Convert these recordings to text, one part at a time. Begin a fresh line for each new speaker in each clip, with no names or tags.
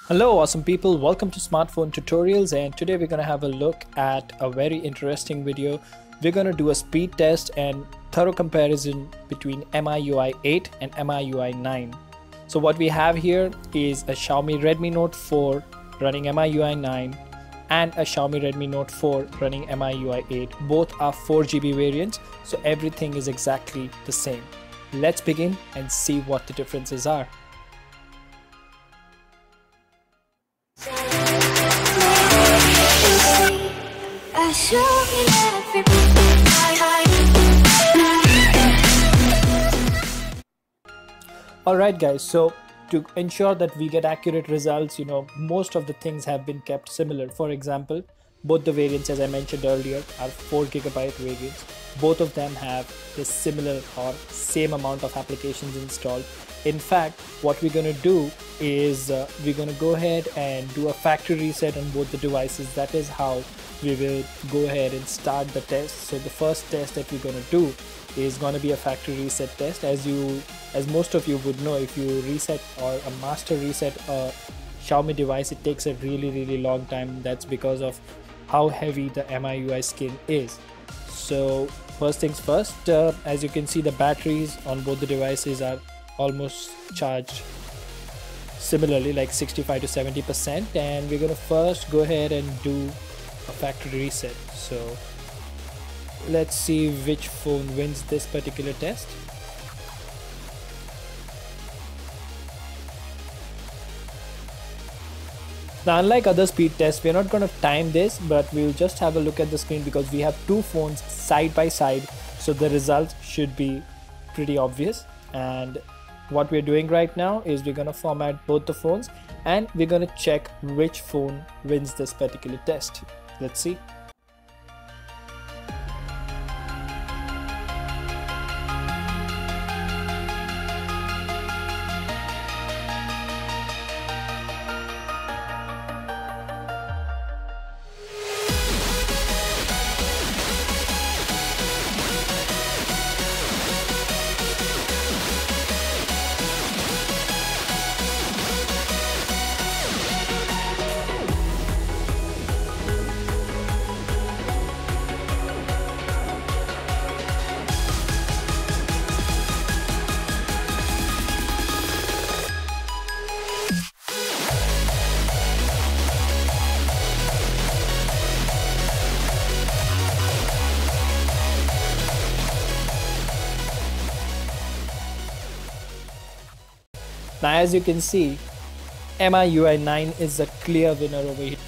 Hello awesome people, welcome to Smartphone Tutorials, and today we're going to have a look at a very interesting video. We're going to do a speed test and thorough comparison between MIUI 8 and MIUI 9. So what we have here is a Xiaomi Redmi Note 4 running MIUI 9 and a Xiaomi Redmi Note 4 running MIUI 8. Both are 4GB variants, so everything is exactly the same. Let's begin and see what the differences are. Alright guys, so to ensure that we get accurate results, most of the things have been kept similar. For example, both the variants, as I mentioned earlier, are 4GB variants. Both of them have a similar or same amount of applications installed. In fact, what we're going to do is we're going to go ahead and do a factory reset on both the devices. That is how we will go ahead and start the test. So the first test that we're going to do is going to be a factory reset test. As most of you would know, if you reset or a master reset a Xiaomi device, it takes a really long time. That's because of how heavy the MIUI skin is. So first things first, as you can see, the batteries on both the devices are almost charged similarly, like 65 to 70%, and we're going to first go ahead and do a factory reset. So let's see which phone wins this particular test. Now, unlike other speed tests, we're not going to time this, but we'll just have a look at the screen because we have two phones side by side, so the results should be pretty obvious. And what we're doing right now is we're going to format both the phones and we're going to check which phone wins this particular test. Let's see. Now, as you can see, MIUI 9 is a clear winner over here.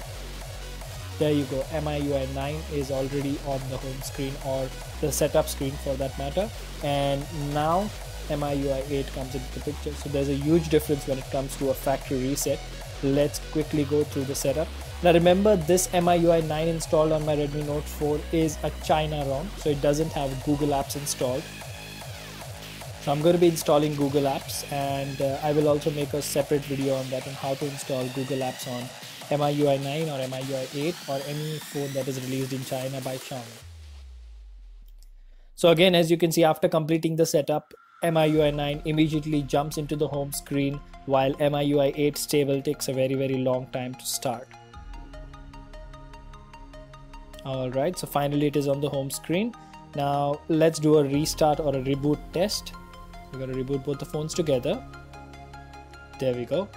There you go, MIUI 9 is already on the home screen, or the setup screen for that matter, and now MIUI 8 comes into the picture. So there's a huge difference when it comes to a factory reset. Let's quickly go through the setup. Now remember, this MIUI 9 installed on my Redmi Note 4 is a China ROM, so it doesn't have Google Apps installed. So I'm going to be installing Google Apps, and I will also make a separate video on that, on how to install Google Apps on MIUI 9 or MIUI 8 or any phone that is released in China by Xiaomi. So again, as you can see, after completing the setup, MIUI 9 immediately jumps into the home screen, while MIUI 8 stable takes a very long time to start. Alright, so finally it is on the home screen. Now let's do a restart or a reboot test. We're going to reboot both the phones together. There we go.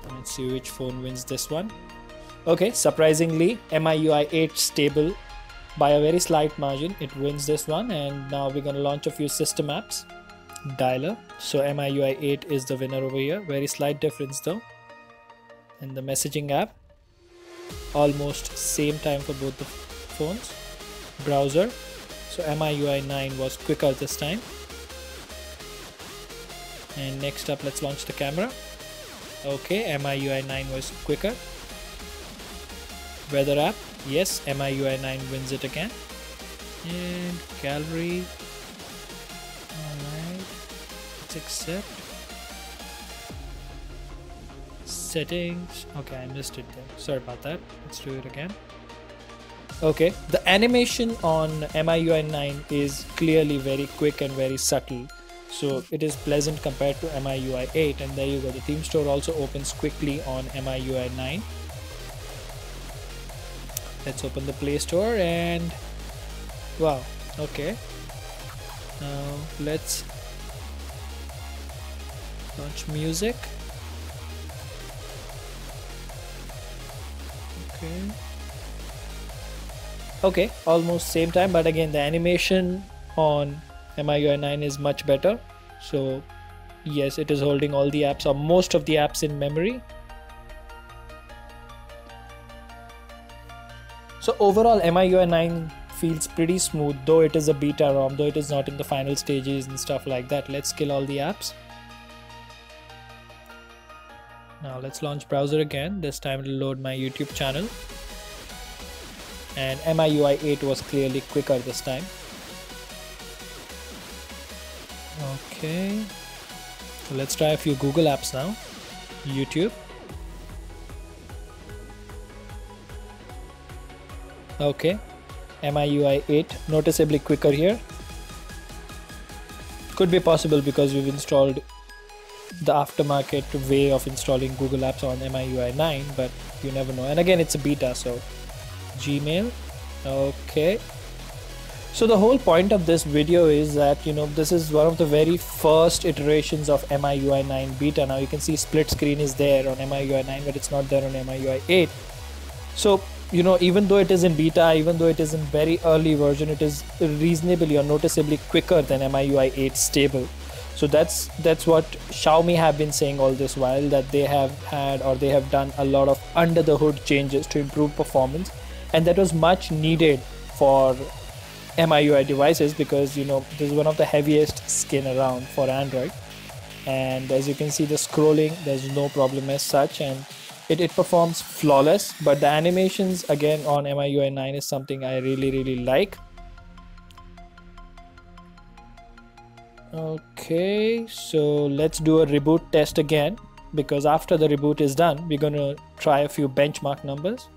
Let's see which phone wins this one. Okay, surprisingly, MIUI 8 stable by a very slight margin. It wins this one, and now we're going to launch a few system apps. Dialer. So MIUI 8 is the winner over here. Very slight difference though. And the messaging app, almost same time for both the phones. Browser. So MIUI 9 was quicker this time. And next up, let's launch the camera. Okay, MIUI 9 was quicker. Weather app, yes, MIUI 9 wins it again. And gallery. Alright, let's accept. Settings, okay, I missed it there. Sorry about that. Let's do it again. Okay, the animation on MIUI 9 is clearly very quick and very subtle. So it is pleasant compared to MIUI 8, and there you go. The theme store also opens quickly on MIUI 9. Let's open the Play Store and wow, okay. Now let's launch music. Okay, almost same time, but again the animation on MIUI 9 is much better. So yes, it is holding all the apps or most of the apps in memory. So overall MIUI 9 feels pretty smooth, though it is a beta ROM, though it is not in the final stages and stuff like that. Let's kill all the apps. Now let's launch browser again. This time it will load my YouTube channel. And MIUI 8 was clearly quicker this time. Okay. So let's try a few Google apps now. YouTube. Okay. MIUI 8 noticeably quicker here. Could be possible because we've installed the aftermarket way of installing Google apps on MIUI 9, but you never know. And again, it's a beta, so Gmail. Okay, so the whole point of this video is that this is one of the very first iterations of MIUI 9 beta. Now you can see split screen is there on MIUI 9, but it's not there on MIUI 8. So even though it is in beta, even though it is in very early version, it is reasonably or noticeably quicker than MIUI 8 stable. So that's what Xiaomi have been saying all this while, that they have had or they have done a lot of under the hood changes to improve performance, and that was much needed for MIUI devices because this is one of the heaviest skin around for Android, and as you can see the scrolling, there's no problem as such, and it performs flawless. But the animations again on MIUI 9 is something I really like. Okay, so let's do a reboot test again, because after the reboot is done, we're going to try a few benchmark numbers.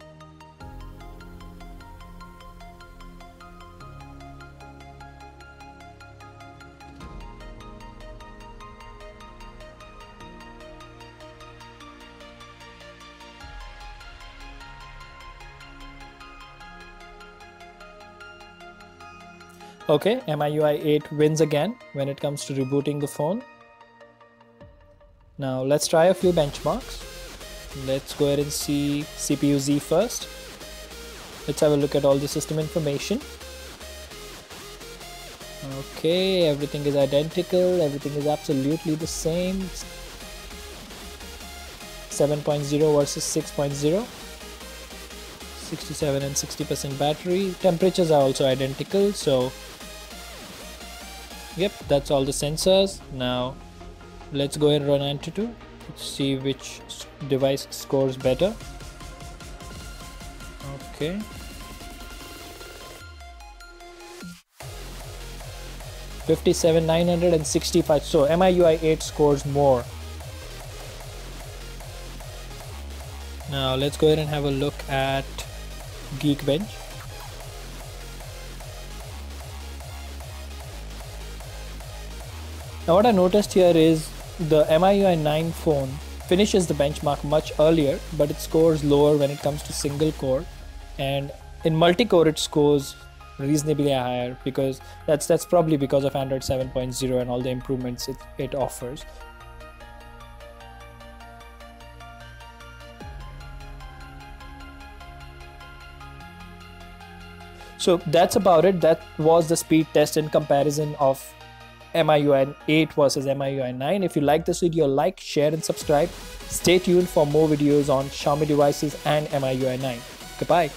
Okay, MIUI 8 wins again when it comes to rebooting the phone. Now let's try a few benchmarks. Let's go ahead and see CPU Z first. Let's have a look at all the system information. Okay, everything is identical, everything is absolutely the same. 7.0 versus 6.0. 67 and 60% battery. Temperatures are also identical, so yep, that's all the sensors. Now let's go ahead and run Antutu. Let's see which device scores better. Okay. $57,965. So MIUI 8 scores more. Now let's go ahead and have a look at Geekbench. Now what I noticed here is the MIUI 9 phone finishes the benchmark much earlier, but it scores lower when it comes to single core, and in multi-core it scores reasonably higher, because that's probably because of Android 7.0 and all the improvements it offers. So that's about it. That was the speed test in comparison of MIUI 8 versus MIUI 9. If you like this video, like, share and subscribe. Stay tuned for more videos on Xiaomi devices and MIUI 9. Goodbye.